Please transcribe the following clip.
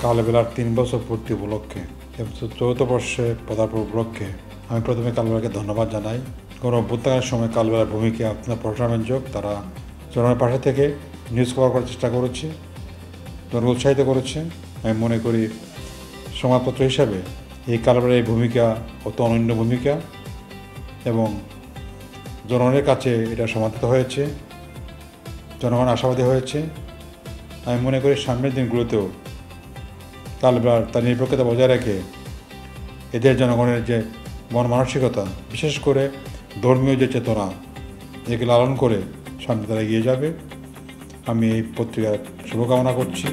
কালবেলার ৩ বছর পূর্তি উপলক্ষে এবং ৪র্থ বর্ষে পদার্পণ উপলক্ষে আমি প্রথমে কালবেলাকে ধন্যবাদ জানাই। কোনো অভ্যুত্থানের সময় কালবেলার ভূমিকা অত্যন্ত প্রশংসনীয়। তারা জনগণের পাশে থেকে নিউজ কভার করার চেষ্টা করেছে, জনকে উৎসাহিত করেছে। আমি মনে করি সংবাদপত্র হিসাবে এই কালবেলার এই ভূমিকা অত অনন্য ভূমিকা এবং জনগণের কাছে এটা সমর্থিত হয়েছে, জনগণ আশাবাদী হয়েছে। আমি মনে করি সামনের দিনগুলোতেও কালবেলার তার নিরপেক্ষতা বজায় রেখে এদের জনগণের যে মন মানসিকতা, বিশেষ করে ধর্মীয় যে চেতনা, একে লালন করে সামনে তারা এগিয়ে যাবে। আমি এই পত্রিকার শুভকামনা করছি।